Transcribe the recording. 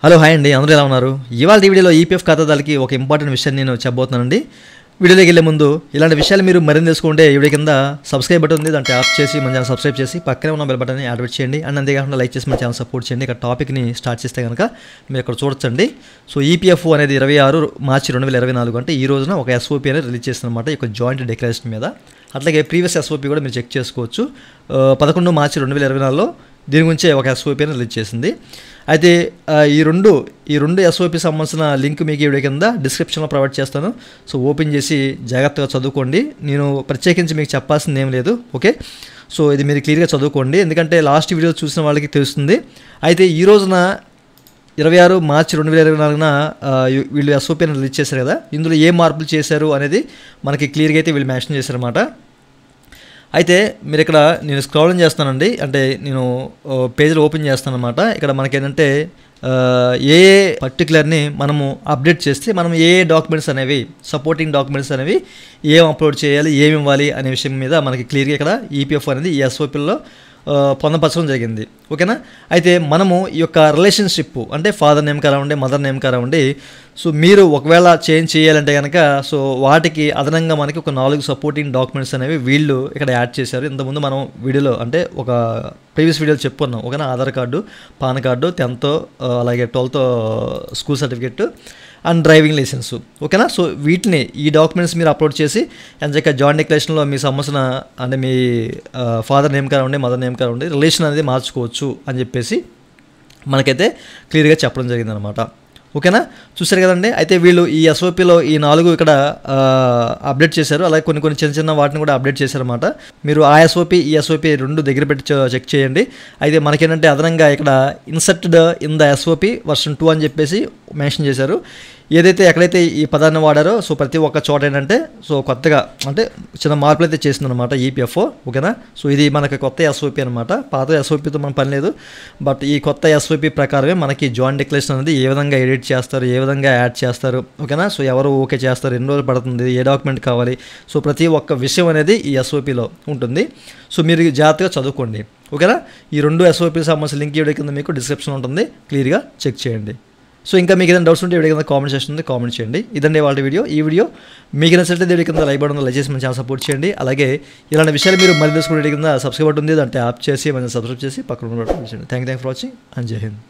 Hello hi అండి, అందరూ ఎలా ఉన్నారు? ఇవాళ వీడియోలో ఈపీఎఫ్ ఖాతాదారులకి ఒక ఇంపార్టెంట్ విషయాన్ని నేను చెప్పబోతున్నానండి. వీడియోలోకి వెళ్ళే ముందు ఇలాంటి విషయాలు మీరు మరింత తెలుసుకుంటే వీడియో కింద సబ్స్క్రైబ్ బటన్ ఉంది, దాన్ని ట్యాప్ చేసి మన ఛానల్ సబ్స్క్రైబ్ చేసి పక్కనే ఉన్న బెల్ బటన్ని యాక్టివేట్ చేయండి. అండ్ అంతేకాకుండా లైక్ చేసి మన ఛానల్ సపోర్ట్ చేయండి. ఇక్కడ టాపిక్ని స్టార్ట్ చేస్తే కనుక మీరు ఇక్కడ చూడొచ్చండి. సో ఈపీఎఫ్ అనేది 26 మార్చి 2024 అంటే ఈ రోజున ఒక ఎస్ఓపీ అనేది రిలీజ్ చేస్తుందన్నమాట, ఈ యొక్క జాయింట్ డిక్లరేషన్ మీద. అట్లాగే ప్రీవియస్ ఎస్ఓపీ కూడా మీరు చెక్ చేసుకోవచ్చు. 11 మార్చి 2024లో దీని గురించి ఒక ఎస్ఓపీని రిలీజ్ చేసింది. అయితే ఈ రెండు ఎస్ఓపీ సంబంధించిన లింక్ మీకు వీడియో కింద డిస్క్రిప్షన్లో ప్రొవైడ్ చేస్తాను. సో ఓపెన్ చేసి జాగ్రత్తగా చదువుకోండి. నేను ప్రత్యేకించి మీకు చెప్పాల్సింది ఏం లేదు, ఓకే? సో ఇది మీరు క్లియర్గా చదువుకోండి, ఎందుకంటే లాస్ట్ వీడియో చూసిన వాళ్ళకి తెలుస్తుంది. అయితే ఈ రోజున 26 మార్చి 2024న వీళ్ళు ఎస్ఓపీని రిలీజ్ చేశారు కదా, ఇందులో ఏ మార్పులు చేశారు అనేది మనకి క్లియర్గా అయితే వీళ్ళు మెన్షన్ చేశారన్నమాట. అయితే మీరు ఇక్కడ నేను స్క్రోలింగ్ చేస్తానండి, అంటే నేను పేజ్లో ఓపెన్ చేస్తాను అనమాట. ఇక్కడ మనకేంటంటే ఏ పర్టికులర్ని మనము అప్డేట్ చేస్తే మనం ఏ డాక్యుమెంట్స్ అనేవి, సపోర్టింగ్ డాక్యుమెంట్స్ అనేవి ఏం అప్లోడ్ చేయాలి, ఏమి ఇవ్వాలి అనే విషయం మీద మనకి క్లియర్గా ఇక్కడ ఈపీఎఫ్ అనేది ఈ ఎస్ఓపీలో పొందపరచడం జరిగింది, ఓకేనా? అయితే మనము ఈ యొక్క రిలేషన్షిప్ అంటే ఫాదర్ నేమ్ కానివ్వండి, మదర్ నేమ్ కానివ్వండి, సో మీరు ఒకవేళ చేంజ్ చేయాలంటే కనుక సో వాటికి అదనంగా మనకి ఒక 4 సపోర్టింగ్ డాక్యుమెంట్స్ అనేవి వీళ్ళు ఇక్కడ యాడ్ చేశారు. ఇంతకుముందు మనం వీడియోలో అంటే ఒక ప్రీవియస్ వీడియోలో చెప్పుకున్నాం, ఓకేనా? Aadhaar card, pan card, 10th అలాగే 12th school certificate and driving licence, ఓకేనా? సో వీటిని ఈ డాక్యుమెంట్స్ మీరు అప్లోడ్ చేసి ఎంచక్క జాయింట్ డిక్లరేషన్లో మీ సంబంధించిన అంటే మీ ఫాదర్ నేమ్ కానివ్వండి, మదర్ నేమ్ కానివ్వండి, రిలేషన్ అనేది మార్చుకోవచ్చు అని చెప్పేసి మనకైతే క్లియర్గా చెప్పడం జరిగిందనమాట, ఓకేనా? చూసారు కదండి. అయితే వీళ్ళు ఈ ఎస్ఓపీలో ఈ 4 ఇక్కడ అప్డేట్ చేశారు, అలాగే కొన్ని చిన్న వాటిని కూడా అప్డేట్ చేశారన్నమాట. మీరు ఆ ఎస్ఓపీ ఈ ఎస్ఓపీ రెండు దగ్గర పెట్టి చెక్ చేయండి. అయితే మనకేంటంటే అదనంగా ఇక్కడ ఇన్సర్టెడ్ ఇన్ ద ఎస్ఓపీ వర్షన్ 2 అని చెప్పేసి మెన్షన్ చేశారు. ఏదైతే ఎక్కడైతే ఈ పదాన్ని వాడారో సో ప్రతి ఒక్క చోట ఏంటంటే సో కొత్తగా అంటే చిన్న మార్పులు అయితే చేసిందనమాట ఈపీఎఫ్, ఓకేనా? సో ఇది మనకి కొత్త ఎస్ఓపీ అనమాట, పాత ఎస్ఓపీతో మన పని లేదు. బట్ ఈ కొత్త ఎస్ఓపీ ప్రకారమే మనకి జాయింట్ డిక్లరేషన్ అనేది ఏ విధంగా ఎడిట్ చేస్తారు, ఏ విధంగా యాడ్ చేస్తారు, ఓకేనా? సో ఎవరు ఓకే చేస్తారు, ఎన్ని రోజులు పడుతుంది, ఏ డాక్యుమెంట్ కావాలి, సో ప్రతి ఒక్క విషయం అనేది ఈ ఎస్ఓపీలో ఉంటుంది. సో మీరు జాగ్రత్తగా చదువుకోండి, ఓకేనా? ఈ 2 ఎస్ఓపీకి సంబంధించిన లింక్ వీడియో కింద మీకు డిస్క్రిప్షన్ ఉంటుంది, క్లియర్గా చెక్ చేయండి. సో ఇంకా మీకు ఏదైనా డౌట్స్ ఉంటే వీడియో కింద కామెంట్ సెక్షన్ ఉంది, కామెంట్ చేయండి. ఇదండి వాళ్ళ వీడియో. ఈ వీడియో మీకు నచ్చితే వీడియో కింద లైక్ బటన్ లైక్ చేసి మన ఛానల్ సపోర్ట్ చేయండి. అలాగే ఇలాంటి విషయాలు మీరు మళ్ళీ తెలుసుకునే వీడియో కింద సబ్స్క్రైబ్ బటన్ ఉంది, దాంట్లో యాప్ చేసి మన సబ్స్క్రైబ్ చేసి పక్కన ఉన్న బటన్ చేయండి. థ్యాంక్ ఫర్ వాచింగ్ అండ్ జై హింద్.